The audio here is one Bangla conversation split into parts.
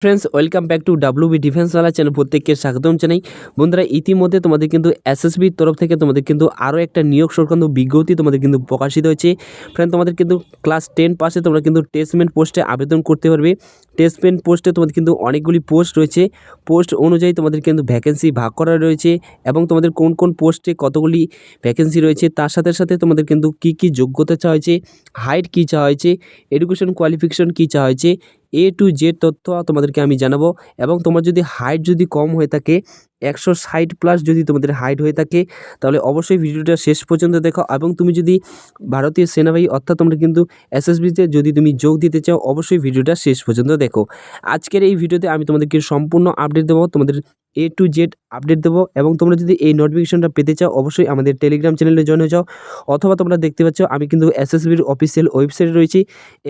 Friends, welcome back to WB defence ওয়ালা চ্যানেল। প্রত্যেককে স্বাগতম জানাই। বন্ধুরা, ইতিমধ্যে তোমাদের কিন্তু এসএসবির তরফ থেকে তোমাদের কিন্তু আরও একটা নিয়োগ সংক্রান্ত বিজ্ঞপ্তি তোমাদের কিন্তু প্রকাশিত হয়েছে। ফ্রেন্ড, তোমাদের কিন্তু ক্লাস 10 পাশে তোমরা কিন্তু টেস্টমেন্ট পোস্টে আবেদন করতে পারবে। টেস্টমেন্ট পোস্টে তোমাদের কিন্তু অনেকগুলি পোস্ট রয়েছে। পোস্ট অনুযায়ী তোমাদের কিন্তু ভ্যাকেন্সি ভাগ করা রয়েছে এবং তোমাদের কোন কোন পোস্টে কতগুলি ভ্যাকেন্সি রয়েছে, তার সাথে সাথে তোমাদের কিন্তু কী যোগ্যতা চাওয়া হয়েছে, হাইট কী চাওয়া হয়েছে, এডুকেশন কোয়ালিফিকেশন কী চাওয়া হয়েছে, A to Z তথ্য তোমাদেরকে আমি জানাবো। এবং তোমার যদি হাইট যদি কম হয়ে থাকে, 160+ যদি তোমাদের হাইট হয়ে থাকে, তাহলে অবশ্যই ভিডিওটা শেষ পর্যন্ত দেখো। এবং তুমি যদি ভারতীয় সেনাবাহিনী অর্থাৎ তোমরা কিন্তু এসএসবিতে যদি তুমি যোগ দিতে চাও, অবশ্যই ভিডিওটা শেষ পর্যন্ত দেখো। আজকের এই ভিডিওতে আমি তোমাদেরকে সম্পূর্ণ আপডেট দেবো, তোমাদের A to Z আপডেট দেবো। এবং তোমরা যদি এই নোটিফিকেশনটা পেতে চাও, অবশ্যই আমাদের টেলিগ্রাম চ্যানেলে জয়েন হয়ে যাও। অথবা তোমরা দেখতে পাচ্ছ আমি কিন্তু এসএসবির অফিসিয়াল ওয়েবসাইটে রয়েছি,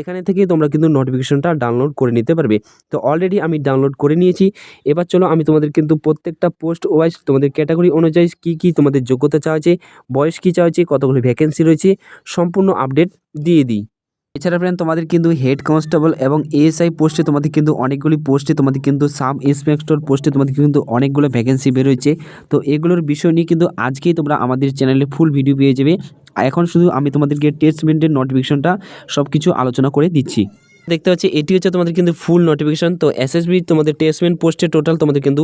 এখানে থেকে তোমরা কিন্তু নোটিফিকেশনটা ডাউনলোড করে নিতে পারবে। তো অলরেডি আমি ডাউনলোড করে নিয়েছি। এবার চলো আমি তোমাদের কিন্তু প্রত্যেকটা পোস্ট ওয়াইজ তোমাদের ক্যাটাগরি অনুযায়ী কী তোমাদের যোগ্যতা চাওয়া হয়েছে, বয়স কী চাওয়া হয়েছে, কতগুলো ভ্যাকেন্সি রয়েছে, সম্পূর্ণ আপডেট দিয়ে দিই। এছাড়া ফ্রেন্ড, তোমাদের কিন্তু হেড কনস্টেবল এবং এএসআই পোস্টে তোমাদের কিন্তু অনেকগুলি পোস্টে তোমাদের কিন্তু সাব ইন্সপেক্টর পোস্টে তোমাদের কিন্তু অনেকগুলো ভ্যাকেন্সি বেরোচ্ছে। তো এগুলোর বিষয় নিয়ে কিন্তু আজকেই তোমরা আমাদের চ্যানেলে ফুল ভিডিও পেয়ে যাবে। এখন শুধু আমি তোমাদেরকে টেস্টমেন্টের নোটিফিকেশনটা সব কিছু আলোচনা করে দিচ্ছি। দেখতে পাচ্ছি এটি হচ্ছে তোমাদের কিন্তু ফুল নোটিফিকেশন। তো এসএসবি তোমাদের টেস্টমেন্ট পোস্টে টোটাল তোমাদের কিন্তু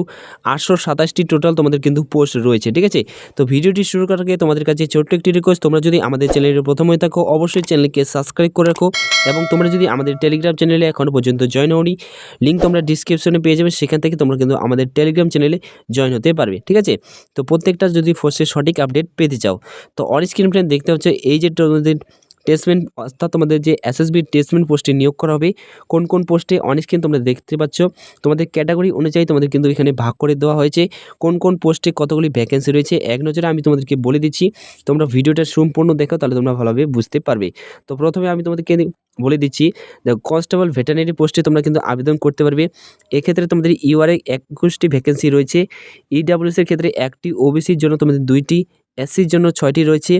827টি টোটাল তোমাদের কিন্তু পোস্ট রয়েছে, ঠিক আছে। তো ভিডিওটি শুরু করার আগে তোমাদের কাছে ছোট্ট একটি রিকোয়েস্ট, তোমরা যদি আমাদের চ্যানেলের প্রথম হয়ে থাকো, অবশ্যই চ্যানেলকে সাবস্ক্রাইব করে রাখো। এবং তোমরা যদি আমাদের টেলিগ্রাম চ্যানেলে এখনও পর্যন্ত জয়েন হওনি, লিঙ্ক তোমরা ডিসক্রিপশনে পেয়ে যাবে, সেখান থেকে তোমরা কিন্তু আমাদের টেলিগ্রাম চ্যানেলে জয়েন হতে পারবে, ঠিক আছে। তো প্রত্যেকটা যদি পোস্টের সঠিক আপডেট পেতে চাও, তো অন স্ক্রিন ফ্রেন্ড দেখতে হচ্ছে এই যে তোমাদের টেস্টমেন্ট অর্থাৎ তোমাদের যে এসএসবির টেস্টমেন্ট পোস্টে নিয়োগ করা হবে, কোন কোন পোস্টে অন স্ক্রিন তোমরা দেখতে পাচ্ছ। তোমাদের ক্যাটাগরি অনুযায়ী তোমাদের কিন্তু এখানে ভাগ করে দেওয়া হয়েছে কোন কোন পোস্টে কতগুলি ভ্যাকেন্সি রয়েছে। এক নজরে আমি তোমাদেরকে বলে দিচ্ছি, তোমরা ভিডিওটা সম্পূর্ণ দেখো, তাহলে তোমরা ভালোভাবে বুঝতে পারবে। তো প্রথমে আমি তোমাদেরকে বলে দিচ্ছি, দেখো, কনস্টেবল ভেটেরিনারি পোস্টে তোমরা কিন্তু আবেদন করতে পারবে। এক্ষেত্রে তোমাদের ইউআরএ 21টি ভ্যাকেন্সি রয়েছে, ইডাব্লিউএসের ক্ষেত্রে 1টি, ওবিসির জন্য তোমাদের 2টি, এসসির জন্য 6টি রয়েছে,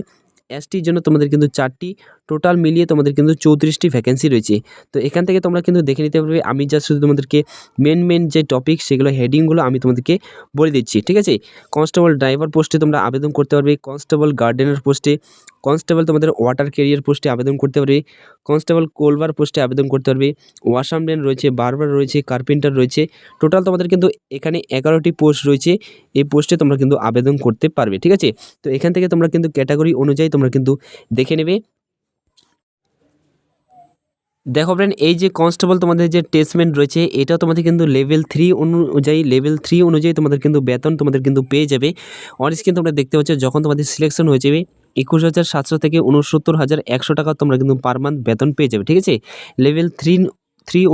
এসটির জন্য তোমাদের কিন্তু 4টি, টোটাল মিলিয়ে তোমাদের কিন্তু 34টি ভ্যাকেন্সি রয়েছে। তো এখান থেকে তোমরা কিন্তু দেখে নিতে পারবে। আমি জাস্ট শুধু তোমাদেরকে মেন যে টপিক সেগুলো হেডিংগুলো আমি তোমাদেরকে বলে দিচ্ছি, ঠিক আছে। কনস্টেবল ড্রাইভার পোস্টে তোমরা আবেদন করতে পারবে, কনস্টেবল গার্ডেনার পোস্টে, কনস্টেবল তোমাদের ওয়াটার ক্যারিয়ার পোস্টে আবেদন করতে পারবে, কনস্টেবল কোলবার পোস্টে আবেদন করতে পারবে, ওয়াশারম্যান রয়েছে, বারবার রয়েছে, কার্পেন্টার রয়েছে। টোটাল তোমাদের কিন্তু এখানে 11টি পোস্ট রয়েছে। এই পোস্টে তোমরা কিন্তু আবেদন করতে পারবে, ঠিক আছে। তো এখান থেকে তোমরা কিন্তু ক্যাটাগরি অনুযায়ী তোমরা কিন্তু দেখে নেবে। দেখো ফ্রেন্ড, এই যে কনস্টেবল তোমাদের যে টেস্টমেন্ট রয়েছে, এটা তোমাদের কিন্তু লেভেল 3 অনুযায়ী তোমাদের কিন্তু বেতন তোমাদের কিন্তু পেয়ে যাবে। অন স্ক্রিন তোমরা দেখতে পাচ্ছ, যখন তোমাদের সিলেকশন হয়ে যাবে 21,700 থেকে 69,100 টাকা তোমরা কিন্তু পার মান্থ বেতন পেয়ে যাবে, ঠিক আছে। লেভেল 3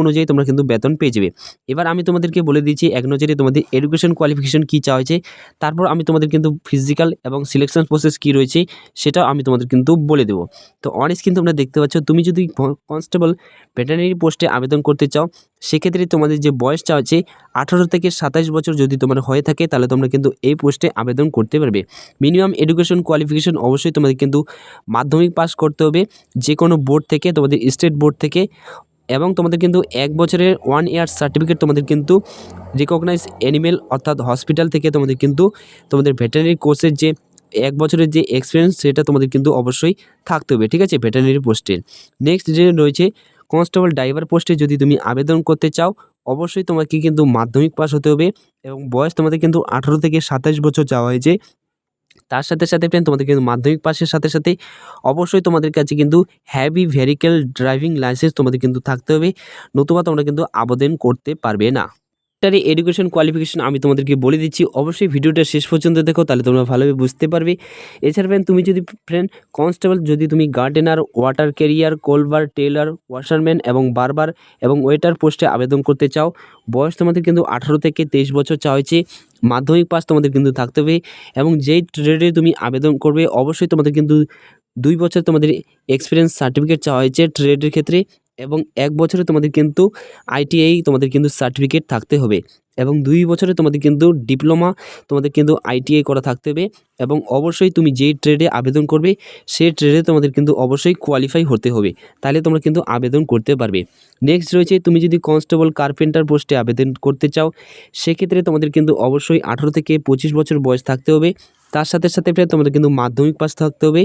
অনুযায়ী তোমরা কিন্তু বেতন পেয়ে যাবে। এবার আমি তোমাদেরকে বলে দিচ্ছি এক নজরে তোমাদের এডুকেশন কোয়ালিফিকেশন কী চাওয়া হয়েছে, তারপর আমি তোমাদের কিন্তু ফিজিক্যাল এবং সিলেকশন প্রসেস কী রয়েছে সেটাও আমি তোমাদের কিন্তু বলে দেবো। তো অন স্ক্রিন তোমরা দেখতে পাচ্ছ, তুমি যদি কনস্টেবল ভেটেরিনারি পোস্টে আবেদন করতে চাও, সেক্ষেত্রে তোমাদের যে বয়স চাওয়া হচ্ছে 18 থেকে 27 বছর যদি তোমার হয়ে থাকে, তাহলে তোমরা কিন্তু এই পোস্টে আবেদন করতে পারবে। মিনিমাম এডুকেশন কোয়ালিফিকেশন অবশ্যই তোমাদের কিন্তু মাধ্যমিক পাস করতে হবে, যে কোনো বোর্ড থেকে, তোমাদের স্টেট বোর্ড থেকে। এবং তোমাদের কিন্তু 1 বছরের 1 ইয়ার সার্টিফিকেট তোমাদের কিন্তু রিকগনাইজ অ্যানিমেল অর্থাৎ হসপিটাল থেকে তোমাদের কিন্তু তোমাদের ভেটেরিনারি কোর্সের যে 1 বছরের যে এক্সপিরিয়েন্স সেটা তোমাদের কিন্তু অবশ্যই থাকতে হবে, ঠিক আছে, ভেটেরিনারি পোস্টে। নেক্সট যে রয়েছে কনস্টেবল ড্রাইভার পোস্টে যদি তুমি আবেদন করতে চাও, অবশ্যই তোমাকে কিন্তু মাধ্যমিক পাস হতে হবে এবং বয়স তোমাদের কিন্তু 18 থেকে 27 বছর চাওয়া হয়েছে। তার সাথে সাথে ফ্রেন্ড, তোমাদের কিন্তু মাধ্যমিক পাসের সাথে সাথে অবশ্যই তোমাদের কাছে কিন্তু হেভি ভেহিক্যাল ড্রাইভিং লাইসেন্স তোমাদের কিন্তু থাকতে হবে, নতুবা তোমরা কিন্তু আবেদন করতে পারবে না। এডুকেশন কোয়ালিফিকেশন আমি তোমাদেরকে বলে দিচ্ছি, অবশ্যই ভিডিওটা শেষ পর্যন্ত দেখো, তাহলে তোমরা ভালোভাবে বুঝতে পারবে। এছাড়া ফ্রেন্ড, তুমি যদি কনস্টেবল যদি তুমি গার্ডেনার, ওয়াটার ক্যারিয়ার, কোলবার, টেলার, ওয়াশারম্যান এবং বারবার এবং ওয়েটার পোস্টে আবেদন করতে চাও, বয়স তোমাদের কিন্তু 18 থেকে 23 বছর চাওয়া হয়েছে, মাধ্যমিক পাস তোমাদের কিন্তু থাকতে হবে। এবং যেই ট্রেডে তুমি আবেদন করবে, অবশ্যই তোমাদের কিন্তু 2 বছর তোমাদের এক্সপিরিয়েন্স সার্টিফিকেট চাওয়া হয়েছে ট্রেডের ক্ষেত্রে, এবং 1 বছরে তোমাদের কিন্তু আইটিআই তোমাদের কিন্তু সার্টিফিকেট থাকতে হবে। এবং 2 বছরে তোমাদের কিন্তু ডিপ্লোমা তোমাদের কিন্তু আইটিআই করা থাকতে হবে এবং অবশ্যই তুমি যেই ট্রেডে আবেদন করবে সেই ট্রেডে তোমাদের কিন্তু অবশ্যই কোয়ালিফাই হতে হবে, তাহলে তোমরা কিন্তু আবেদন করতে পারবে। নেক্সট রয়েছে তুমি যদি কনস্টেবল কার্পেন্টার পোস্টে আবেদন করতে চাও সেক্ষেত্রে তোমাদের কিন্তু অবশ্যই 18 থেকে 25 বছর বয়স থাকতে হবে। তার সাথে সাথে ফ্রেন্ড তোমাদের কিন্তু মাধ্যমিক পাস থাকতে হবে,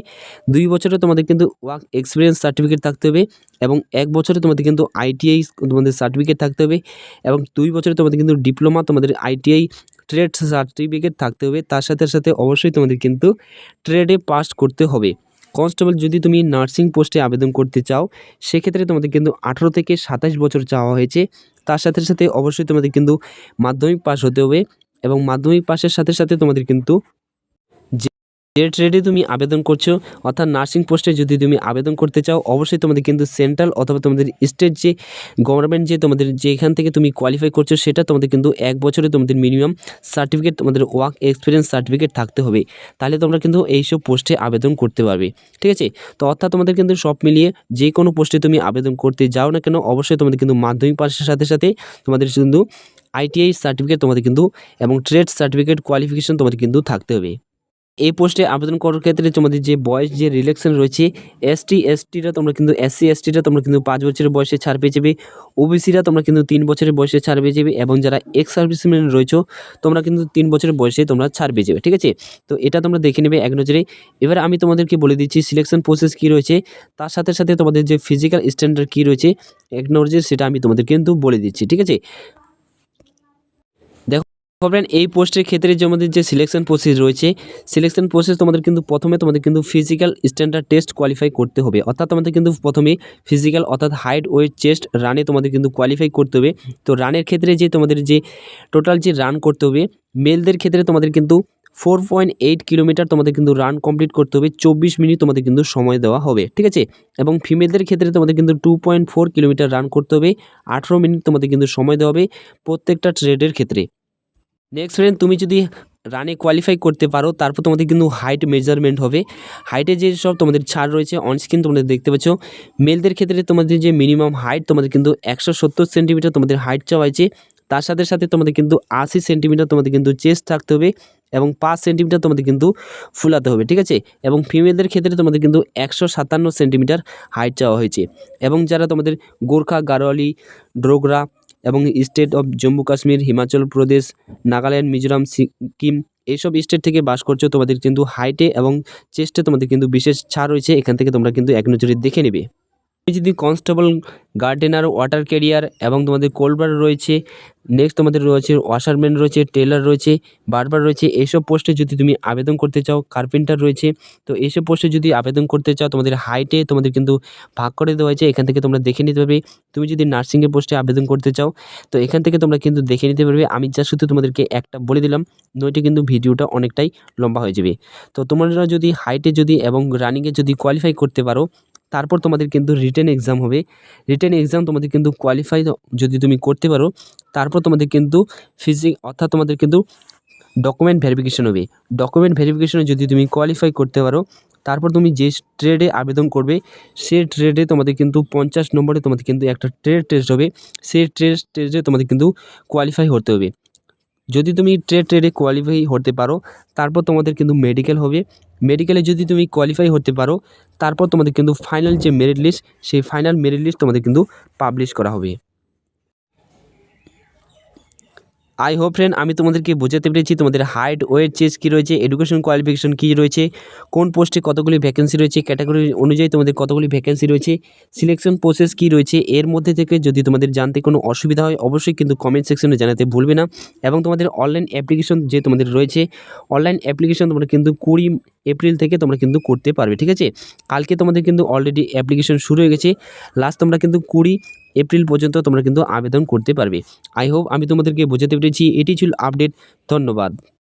2 বছরে তোমাদের কিন্তু ওয়ার্ক এক্সপিরিয়েন্স সার্টিফিকেট থাকতে হবে এবং 1 বছরে তোমাদের কিন্তু আইটিআই তোমাদের সার্টিফিকেট থাকতে হবে এবং 2 বছরে তোমাদের কিন্তু ডিপ্লোমা তোমাদের আইটিআই ট্রেড সার্টিফিকেট থাকতে হবে। তার সাথে সাথে অবশ্যই তোমাদের কিন্তু ট্রেডে পাস করতে হবে। কনস্টেবল যদি তুমি নার্সিং পোস্টে আবেদন করতে চাও সেক্ষেত্রে তোমাদের কিন্তু 18 থেকে 27 বছর চাওয়া হয়েছে। তার সাথে সাথে অবশ্যই তোমাদের কিন্তু মাধ্যমিক পাস হতে হবে এবং মাধ্যমিক পাসের সাথে সাথে তোমাদের কিন্তু যে ট্রেডে তুমি আবেদন করছো অর্থাৎ নার্সিং পোস্টে যদি তুমি আবেদন করতে চাও অবশ্যই তোমাদের কিন্তু সেন্ট্রাল অথবা তোমাদের স্টেট যে গভর্নমেন্ট যে তোমাদের যেখান থেকে তুমি কোয়ালিফাই করছো সেটা তোমাদের কিন্তু 1 বছরে তোমাদের মিনিমাম সার্টিফিকেট তোমাদের ওয়ার্ক এক্সপিরিয়েন্স সার্টিফিকেট থাকতে হবে, তাহলে তোমরা কিন্তু এইসব পোস্টে আবেদন করতে পারবে। ঠিক আছে, তো অর্থাৎ তোমাদের কিন্তু সব মিলিয়ে যে কোনো পোস্টে তুমি আবেদন করতে যাও না কেন অবশ্যই তোমাদের কিন্তু মাধ্যমিক পাসের সাথে সাথে তোমাদের কিন্তু আইটিআই সার্টিফিকেট তোমাদের কিন্তু এবং ট্রেড সার্টিফিকেট কোয়ালিফিকেশন তোমাদের কিন্তু থাকতে হবে। এই পোস্টে আবেদন করার ক্ষেত্রে তোমাদের যে বয়স যে রিল্যাক্সেশন রয়েছে এসটিরা তোমরা কিন্তু এসসিরা তোমরা কিন্তু 5 বছরের বয়সে ছাড় পেয়ে যাবে, ওবিসিরা তোমরা কিন্তু 3 বছরের বয়সে ছাড় পেয়ে যাবে এবং যারা এক্স সার্ভিসম্যান রয়েছে তোমরা কিন্তু 3 বছরের বয়সে তোমরা ছাড় পেয়ে যাবে। ঠিক আছে, তো এটা তোমরা দেখে নেবে এক নজরে। এবার আমি তোমাদেরকে বলে দিচ্ছি সিলেকশন প্রসেস কী রয়েছে, তার সাথে সাথে তোমাদের যে ফিজিক্যাল স্ট্যান্ডার্ড কী রয়েছে এক নজরে সেটা আমি তোমাদের কিন্তু বলে দিচ্ছি। ঠিক আছে, ফ্রেন্ড এই পোস্টের ক্ষেত্রে যে আমাদের যে সিলেকশন প্রসেস রয়েছে সিলেকশন প্রসেস তোমাদের কিন্তু প্রথমে তোমাদের কিন্তু ফিজিক্যাল স্ট্যান্ডার্ড টেস্ট কোয়ালিফাই করতে হবে, অর্থাৎ তোমাদের কিন্তু প্রথমে ফিজিক্যাল অর্থাৎ হাইট ওয়েট চেস্ট রানে তোমাদের কিন্তু কোয়ালিফাই করতে হবে। তো রানের ক্ষেত্রে যে তোমাদের যে টোটাল যে রান করতে হবে মেলদের ক্ষেত্রে তোমাদের কিন্তু 4.8 কিলোমিটার তোমাদের কিন্তু রান কমপ্লিট করতে হবে, 24 মিনিট তোমাদের কিন্তু সময় দেওয়া হবে। ঠিক আছে, এবং ফিমেলদের ক্ষেত্রে তোমাদের কিন্তু 2.4 কিলোমিটার রান করতে হবে, 18 মিনিট তোমাদের কিন্তু সময় দেওয়া হবে প্রত্যেকটা ট্রেডের ক্ষেত্রে। নেক্সট ফ্রেন্ড তুমি যদি রানে কোয়ালিফাই করতে পারো তারপর তোমাদের কিন্তু হাইট মেজারমেন্ট হবে। হাইটে যে সব তোমাদের ছাড় রয়েছে অনস্ক্রিন তোমাদের দেখতে পাচ্ছ। মেলদের ক্ষেত্রে তোমাদের যে মিনিমাম হাইট তোমাদের কিন্তু 170 সেন্টিমিটার তোমাদের হাইট চাওয়া হয়েছে, তার সাথে সাথে তোমাদের কিন্তু 80 সেন্টিমিটার তোমাদের কিন্তু চেস্ট থাকতে হবে এবং 5 সেন্টিমিটার তোমাদের কিন্তু ফুলাতে হবে। ঠিক আছে, এবং ফিমেলদের ক্ষেত্রে তোমাদের কিন্তু 157 সেন্টিমিটার হাইট চাওয়া হয়েছে এবং যারা তোমাদের গোর্খা গাড়োয়ালি ডোগরা এবং স্টেট অফ জম্মু কাশ্মীর হিমাচল প্রদেশ নাগাল্যান্ড মিজোরাম সিকিম এইসব স্টেট থেকে বাস করছো তোমাদের কিন্তু হাইটে এবং চেস্টে তোমাদের কিন্তু বিশেষ ছাড় রয়েছে, এখান থেকে তোমরা কিন্তু এক নজরে দেখে নেবে। তুমি যদি কনস্টেবল গার্ডেনার ওয়াটার ক্যারিয়ার এবং তোমাদের কোলবার রয়েছে, নেক্সট তোমাদের রয়েছে ওয়াশারম্যান রয়েছে, টেলার রয়েছে, বারবার রয়েছে, এইসব পোস্টে যদি তুমি আবেদন করতে চাও, কার্পেন্টার রয়েছে, তো এইসব পোস্টে যদি আবেদন করতে চাও তোমাদের হাইটে তোমাদের কিন্তু ভাগ করে দেওয়া হয়েছে, এখান থেকে তোমরা দেখে নিতে পারবে। তুমি যদি নার্সিংয়ের পোস্টে আবেদন করতে চাও তো এখান থেকে তোমরা কিন্তু দেখে নিতে পারবে। আমি যা শুধু তোমাদেরকে একটা বলে দিলাম, নইটি কিন্তু ভিডিওটা অনেকটাই লম্বা হয়ে যাবে। তো তোমরা যদি হাইটে যদি এবং রানিংয়ে যদি কোয়ালিফাই করতে পারো তারপর তোমাদের কিন্তু রিটেন এক্সাম হবে। রিটেন এক্সাম তোমাদের কিন্তু কোয়ালিফাই যদি তুমি করতে পারো তারপর তোমাদের কিন্তু অর্থাৎ তোমাদের কিন্তু ডকুমেন্ট ভেরিফিকেশন হবে। ডকুমেন্ট ভেরিফিকেশনে যদি তুমি কোয়ালিফাই করতে পারো তারপর তুমি যে ট্রেডে আবেদন করবে সেই ট্রেডে তোমাদের কিন্তু 50 নম্বরে তোমাদের কিন্তু একটা ট্রেড টেস্ট হবে, সেই টেস্টে তোমাদের কিন্তু কোয়ালিফাই হতে হবে। যদি তুমি ট্রেডে কোয়ালিফাই হতে পারো তারপর তোমাদের কিন্তু মেডিকেল হবে। মেডিকেলে যদি তুমি কোয়ালিফাই হতে পারো তারপর তোমাদের কিন্তু ফাইনাল যে মেরিট লিস্ট সেই ফাইনাল মেরিট লিস্ট তোমাদের কিন্তু পাবলিশ করা হবে। আই হোপ ফ্রেন্ড আমি তোমাদেরকে বোঝাতে পেরেছি তোমাদের হাইট ওয়েট চেস্ট কী রয়েছে, এডুকেশন কোয়ালিফিকেশন কী রয়েছে, কোন পোস্টে কতগুলি ভ্যাকেন্সি রয়েছে, ক্যাটাগরি অনুযায়ী তোমাদের কতগুলি ভ্যাকেন্সি রয়েছে, সিলেকশন প্রসেস কী রয়েছে। এর মধ্যে থেকে যদি তোমাদের জানতে কোনো অসুবিধা হয় অবশ্যই কিন্তু কমেন্ট সেকশনে জানাতে ভুলবে না। এবং তোমাদের অনলাইন অ্যাপ্লিকেশন যে তোমাদের রয়েছে অনলাইন অ্যাপ্লিকেশন তোমরা কিন্তু 20 এপ্রিল থেকে তোমরা কিন্তু করতে পারবে। ঠিক আছে, কালকে তোমাদের কিন্তু অলরেডি অ্যাপ্লিকেশন শুরু হয়ে গেছে, লাস্ট তোমরা কিন্তু 20 এপ্রিল পর্যন্ত তোমরা কিন্তু আবেদন করতে পারবে। আই হোপ আমি তোমাদেরকে বোঝাতে পেরেছি। এটি ছিল আপডেট। ধন্যবাদ।